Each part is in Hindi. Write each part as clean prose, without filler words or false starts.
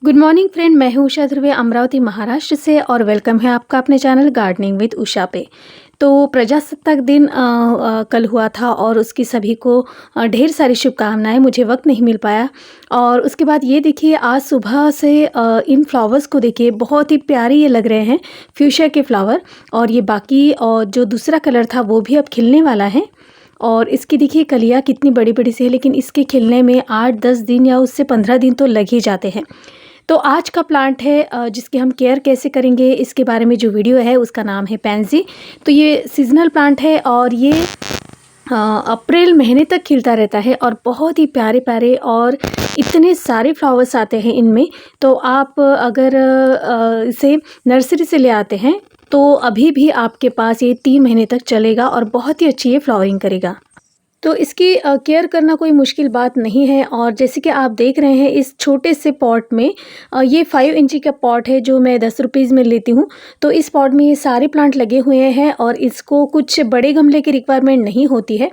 गुड मॉर्निंग फ्रेंड, मैं हूँ उषा ध्रुवे अमरावती महाराष्ट्र से और वेलकम है आपका अपने चैनल गार्डनिंग विद उषा पे। तो प्रजासत्ताक दिन कल हुआ था और उसकी सभी को ढेर सारी शुभकामनाएं। मुझे वक्त नहीं मिल पाया। और उसके बाद ये देखिए, आज सुबह से इन फ्लावर्स को देखिए, बहुत ही प्यारे ये लग रहे हैं फ्यूशिया के फ्लावर। और ये बाकी और जो दूसरा कलर था वो भी अब खिलने वाला है। और इसकी देखिए कलियाँ कितनी बड़ी बड़ी सी है, लेकिन इसके खिलने में 8-10 दिन या उससे 15 दिन तो लग ही जाते हैं। तो आज का प्लांट है जिसकी हम केयर कैसे करेंगे, इसके बारे में जो वीडियो है उसका नाम है पैंसी। तो ये सीजनल प्लांट है और ये अप्रैल महीने तक खिलता रहता है और बहुत ही प्यारे प्यारे और इतने सारे फ्लावर्स आते हैं इनमें। तो आप अगर इसे नर्सरी से ले आते हैं तो अभी भी आपके पास ये 3 महीने तक चलेगा और बहुत ही अच्छी ये फ्लावरिंग करेगा। तो इसकी केयर करना कोई मुश्किल बात नहीं है। और जैसे कि आप देख रहे हैं, इस छोटे से पॉट में ये 5 इंची का पॉट है जो मैं 10 रुपीज़ में लेती हूँ। तो इस पॉट में ये सारे प्लांट लगे हुए हैं और इसको कुछ बड़े गमले की रिक्वायरमेंट नहीं होती है।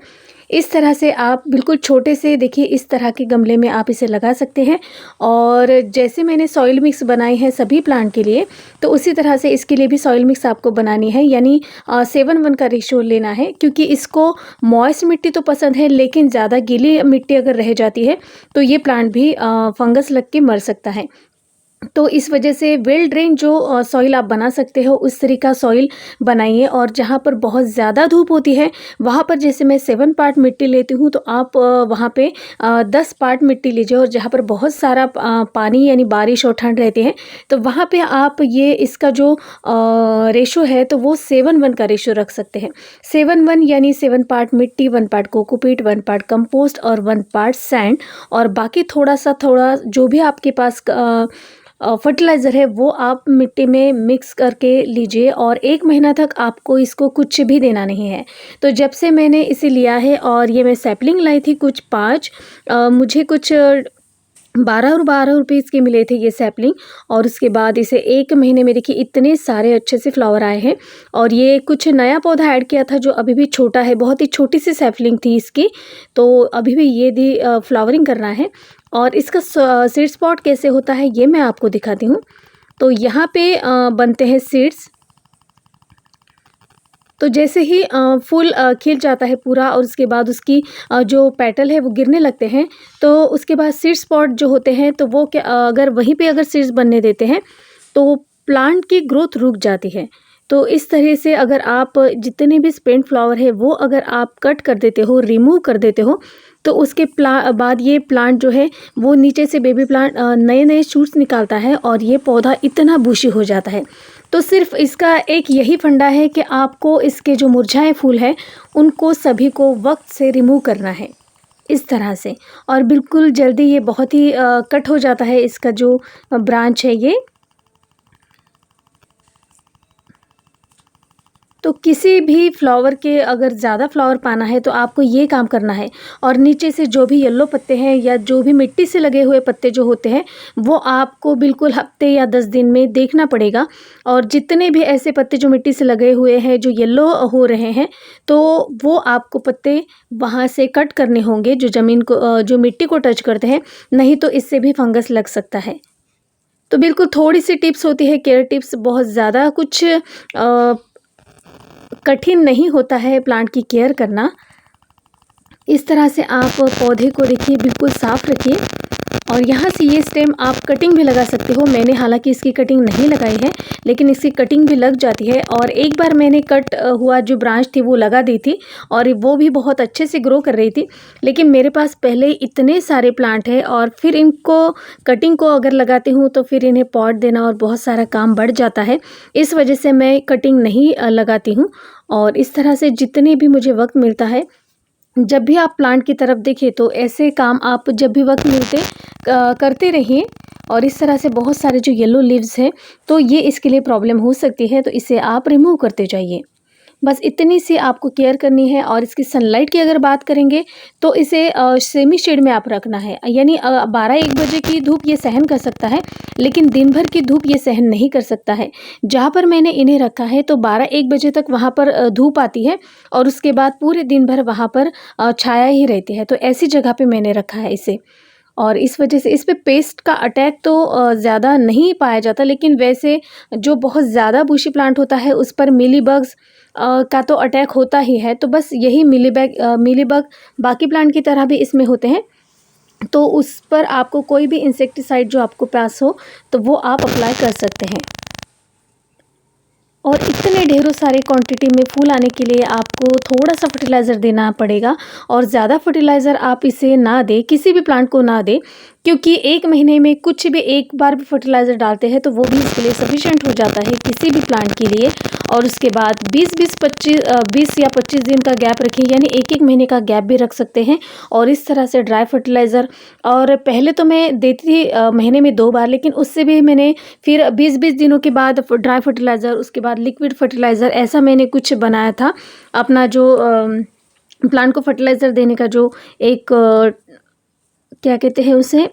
इस तरह से आप बिल्कुल छोटे से देखिए, इस तरह के गमले में आप इसे लगा सकते हैं। और जैसे मैंने सॉइल मिक्स बनाई है सभी प्लांट के लिए, तो उसी तरह से इसके लिए भी सॉइल मिक्स आपको बनानी है, यानी 7:1 का रेशियो लेना है। क्योंकि इसको मॉइस्ट मिट्टी तो पसंद है, लेकिन ज़्यादा गीली मिट्टी अगर रह जाती है तो ये प्लांट भी फंगस लग के मर सकता है। तो इस वजह से वेल ड्रेन जो सॉइल आप बना सकते हो उस तरह का सॉइल बनाइए। और जहाँ पर बहुत ज़्यादा धूप होती है वहाँ पर, जैसे मैं 7 पार्ट मिट्टी लेती हूँ, तो आप वहाँ पे 10 पार्ट मिट्टी लीजिए। और जहाँ पर बहुत सारा पानी यानी बारिश और ठंड रहती है, तो वहाँ पे आप ये इसका जो रेशो है तो वो 7:1 का रेशो रख सकते हैं। 7:1 यानी 7 पार्ट मिट्टी, 1 पार्ट कोकोपीट, 1 पार्ट कंपोस्ट और 1 पार्ट सैंड। और बाकी थोड़ा जो भी आपके पास फर्टिलाइज़र है वो आप मिट्टी में मिक्स करके लीजिए। और 1 महीना तक आपको इसको कुछ भी देना नहीं है। तो जब से मैंने इसे लिया है, और ये मैं सैपलिंग लाई थी कुछ 5, मुझे कुछ 12 और 12 रुपीज़ के मिले थे ये सैपलिंग। और उसके बाद इसे 1 महीने में देखिए इतने सारे अच्छे से फ्लावर आए हैं। और ये कुछ नया पौधा ऐड किया था जो अभी भी छोटा है, बहुत ही छोटी सी सैपलिंग थी इसकी। तो अभी भी ये दी फ्लावरिंग करना है। और इसका सीड स्पॉट कैसे होता है ये मैं आपको दिखाती हूँ। तो यहाँ पे बनते हैं सीड्स। तो जैसे ही फूल खिल जाता है पूरा और उसके बाद उसकी जो पेटल है वो गिरने लगते हैं, तो उसके बाद सीड स्पॉट जो होते हैं तो वो क्या, अगर वहीं पे अगर सीड्स बनने देते हैं तो प्लांट की ग्रोथ रुक जाती है। तो इस तरह से अगर आप जितने भी स्पेंट फ्लावर है वो अगर आप कट कर देते हो, रिमूव कर देते हो, तो उसके बाद ये प्लांट जो है वो नीचे से बेबी प्लांट नए नए शूट्स निकालता है और ये पौधा इतना बुशी हो जाता है। तो सिर्फ इसका एक यही फंडा है कि आपको इसके जो मुरझाए फूल हैं उनको सभी को वक्त से रिमूव करना है, इस तरह से। और बिल्कुल जल्दी ये बहुत ही कट हो जाता है, इसका जो ब्रांच है ये। तो किसी भी फ्लावर के अगर ज़्यादा फ्लावर पाना है तो आपको ये काम करना है। और नीचे से जो भी येलो पत्ते हैं या जो भी मिट्टी से लगे हुए पत्ते जो होते हैं वो आपको बिल्कुल हफ्ते या 10 दिन में देखना पड़ेगा। और जितने भी ऐसे पत्ते जो मिट्टी से लगे हुए हैं जो येलो हो रहे हैं, तो वो आपको पत्ते वहाँ से कट करने होंगे जो ज़मीन को जो मिट्टी को टच करते हैं, नहीं तो इससे भी फंगस लग सकता है। तो बिल्कुल थोड़ी सी टिप्स होती है, केयर टिप्स, बहुत ज़्यादा कुछ कठिन नहीं होता है प्लांट की केयर करना। इस तरह से आप पौधे को देखिए बिल्कुल साफ़ रखिए। और यहाँ से ये स्टेम आप कटिंग भी लगा सकते हो। मैंने हालांकि इसकी कटिंग नहीं लगाई है, लेकिन इसकी कटिंग भी लग जाती है। और एक बार मैंने कट हुआ जो ब्रांच थी वो लगा दी थी और वो भी बहुत अच्छे से ग्रो कर रही थी। लेकिन मेरे पास पहले इतने सारे प्लांट हैं और फिर इनको कटिंग को अगर लगाती हूँ तो फिर इन्हें पॉट देना और बहुत सारा काम बढ़ जाता है। इस वजह से मैं कटिंग नहीं लगाती हूँ। और इस तरह से जितने भी मुझे वक्त मिलता है, जब भी आप प्लांट की तरफ देखें तो ऐसे काम आप जब भी वक्त मिलते करते रहिए। और इस तरह से बहुत सारे जो येलो लीव्स हैं तो ये इसके लिए प्रॉब्लम हो सकती है, तो इसे आप रिमूव करते जाइए। बस इतनी सी आपको केयर करनी है। और इसकी सनलाइट की अगर बात करेंगे तो इसे सेमी शेड में आप रखना है, यानी 12-1 बजे की धूप ये सहन कर सकता है, लेकिन दिन भर की धूप ये सहन नहीं कर सकता है। जहाँ पर मैंने इन्हें रखा है तो 12-1 बजे तक वहाँ पर धूप आती है और उसके बाद पूरे दिन भर वहाँ पर छाया ही रहती है। तो ऐसी जगह पे मैंने रखा है इसे। और इस वजह से इस पे पेस्ट का अटैक तो ज़्यादा नहीं पाया जाता, लेकिन वैसे जो बहुत ज़्यादा बुशी प्लांट होता है उस पर मिलीबग्स का तो अटैक होता ही है। तो बस यही मिलीबग बाकी प्लांट की तरह भी इसमें होते हैं, तो उस पर आपको कोई भी इंसेक्टिसाइड जो आपको पास हो तो वो आप अप्लाई कर सकते हैं। और इतने ढेरों सारे क्वांटिटी में फूल आने के लिए आपको थोड़ा सा फर्टिलाइज़र देना पड़ेगा, और ज़्यादा फर्टिलाइज़र आप इसे ना दें, किसी भी प्लांट को ना दें, क्योंकि 1 महीने में कुछ भी एक बार भी फर्टिलाइज़र डालते हैं तो वो भी इसके लिए सफिशिएंट हो जाता है किसी भी प्लांट के लिए। और उसके बाद 20 या 25 दिन का गैप रखें, यानी 1-1 महीने का गैप भी रख सकते हैं। और इस तरह से ड्राई फर्टिलाइज़र, और पहले तो मैं देती थी महीने में 2 बार, लेकिन उससे भी मैंने फिर 20-20 दिनों के बाद ड्राई फर्टिलाइज़र, उसके बाद लिक्विड फर्टिलाइज़र, ऐसा मैंने कुछ बनाया था अपना जो प्लांट को फर्टिलाइज़र देने का जो एक क्या कहते हैं उसे,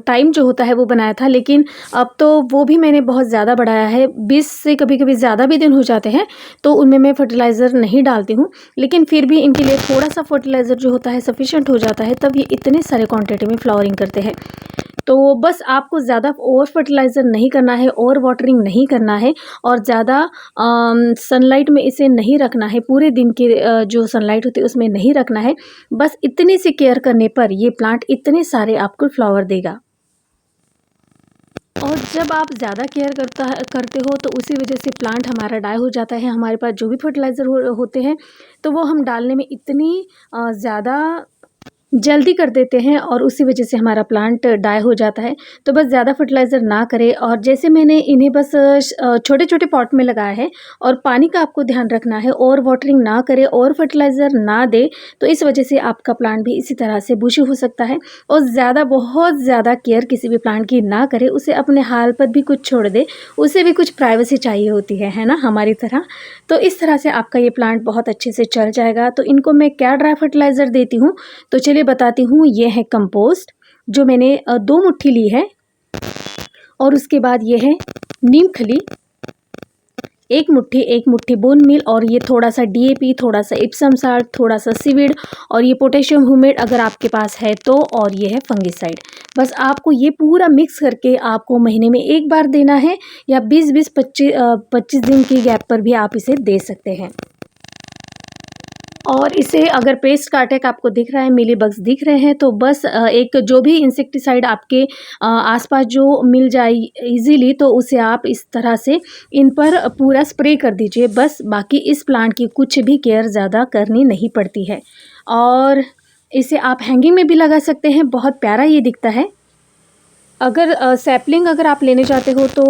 टाइम जो होता है वो बनाया था। लेकिन अब तो वो भी मैंने बहुत ज़्यादा बढ़ाया है, 20 से कभी-कभी ज़्यादा भी दिन हो जाते हैं तो उनमें मैं फर्टिलाइज़र नहीं डालती हूँ, लेकिन फिर भी इनके लिए थोड़ा सा फर्टिलाइज़र जो होता है सफिशिएंट हो जाता है, तब ये इतने सारे क्वांटिटी में फ्लावरिंग करते हैं। तो बस आपको ज़्यादा ओवर फर्टिलाइज़र नहीं करना है, ओवर वाटरिंग नहीं करना है, और ज़्यादा सनलाइट में इसे नहीं रखना है, पूरे दिन की जो सनलाइट होती है उसमें नहीं रखना है। बस इतनी सी केयर करने पर ये प्लांट इतने सारे आपको फ्लावर देगा। और जब आप ज़्यादा केयर करते हो तो उसी वजह से प्लांट हमारा डाई हो जाता है। हमारे पास जो भी फर्टिलाइज़र होते हैं तो वो हम डालने में इतनी ज़्यादा जल्दी कर देते हैं, और उसी वजह से हमारा प्लांट डाई हो जाता है। तो बस ज़्यादा फर्टिलाइज़र ना करें, और जैसे मैंने इन्हें बस छोटे-छोटे पॉट में लगाया है, और पानी का आपको ध्यान रखना है, और वाटरिंग ना करें और फर्टिलाइज़र ना दें, तो इस वजह से आपका प्लांट भी इसी तरह से बुशी हो सकता है। और बहुत ज़्यादा केयर किसी भी प्लांट की ना करें, उसे अपने हाल पर भी कुछ छोड़ दें, उसे भी कुछ प्राइवेसी चाहिए होती है ना, हमारी तरह। तो इस तरह से आपका ये प्लांट बहुत अच्छे से चल जाएगा। तो इनको मैं क्या ड्राई फर्टिलाइज़र देती हूँ, तो चलिए बताती हूँ। ये है कंपोस्ट, जो मैंने 2 मुट्ठी ली है, और उसके बाद ये है नीम खली 1 मुट्ठी बोन मील, और ये थोड़ा सा DAP, थोड़ा सा इप्सम साल्ट, थोड़ा सा सीवीड, और ये पोटेशियम ह्यूमेट अगर आपके पास है तो, और ये है फंगिसाइड। बस आपको ये पूरा मिक्स करके आपको महीने में 1 बार देना है, या 20-25 दिन की गैप पर भी आप इसे दे सकते हैं। और इसे अगर पेस्ट का अटैक आपको दिख रहा है, मिलीबग्स दिख रहे हैं, तो बस एक जो भी इंसेक्टिसाइड आपके आसपास जो मिल जाए इजीली, तो उसे आप इस तरह से इन पर पूरा स्प्रे कर दीजिए बस। बाकी इस प्लांट की कुछ भी केयर ज़्यादा करनी नहीं पड़ती है। और इसे आप हैंगिंग में भी लगा सकते हैं, बहुत प्यारा ये दिखता है। अगर सैपलिंग अगर आप लेने चाहते हो तो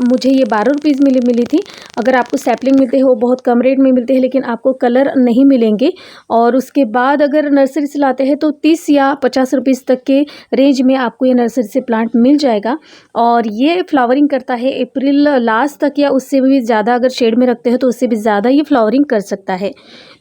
मुझे ये 12 रुपीज़ मिली थी। अगर आपको सैपलिंग मिलते हो बहुत कम रेट में मिलते हैं, लेकिन आपको कलर नहीं मिलेंगे। और उसके बाद अगर नर्सरी से लाते हैं तो 30 या 50 रुपीज़ तक के रेंज में आपको ये नर्सरी से प्लांट मिल जाएगा। और ये फ्लावरिंग करता है अप्रैल लास्ट तक, या उससे भी ज़्यादा अगर शेड में रखते हो तो उससे भी ज़्यादा ये फ्लावरिंग कर सकता है।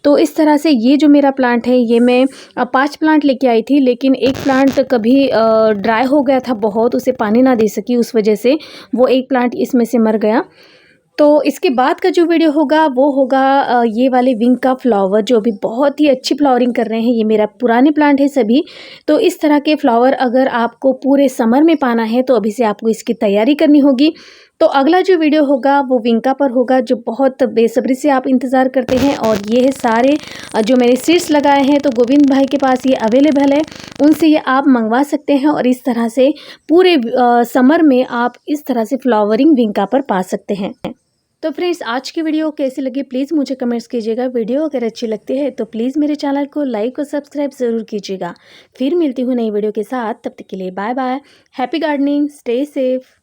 तो इस तरह से ये जो मेरा प्लांट है, ये मैं 5 प्लांट लेके आई थी, लेकिन एक प्लांट कभी ड्राई हो गया था बहुत, उसे पानी ना दे सकी, उस वजह से वो एक प्लांट इसमें से मर गया। तो इसके बाद का जो वीडियो होगा वो होगा ये वाले विंग का फ्लावर, जो अभी बहुत ही अच्छी फ्लावरिंग कर रहे हैं। ये मेरा पुराने प्लांट है सभी। तो इस तरह के फ्लावर अगर आपको पूरे समर में पाना है तो अभी से आपको इसकी तैयारी करनी होगी। तो अगला जो वीडियो होगा वो विंका पर होगा, जो बहुत बेसब्री से आप इंतज़ार करते हैं। और ये है सारे जो मैंने सीड्स लगाए हैं, तो गोविंद भाई के पास ये अवेलेबल है, उनसे ये आप मंगवा सकते हैं। और इस तरह से पूरे समर में आप इस तरह से फ्लावरिंग विंका पर पा सकते हैं। तो फ्रेंड्स, आज की वीडियो कैसी लगी प्लीज़ मुझे कमेंट्स कीजिएगा। वीडियो अगर अच्छी लगती है तो प्लीज़ मेरे चैनल को लाइक और सब्सक्राइब ज़रूर कीजिएगा। फिर मिलती हूँ नई वीडियो के साथ, तब तक के लिए bye bye. Happy gardening, stay safe.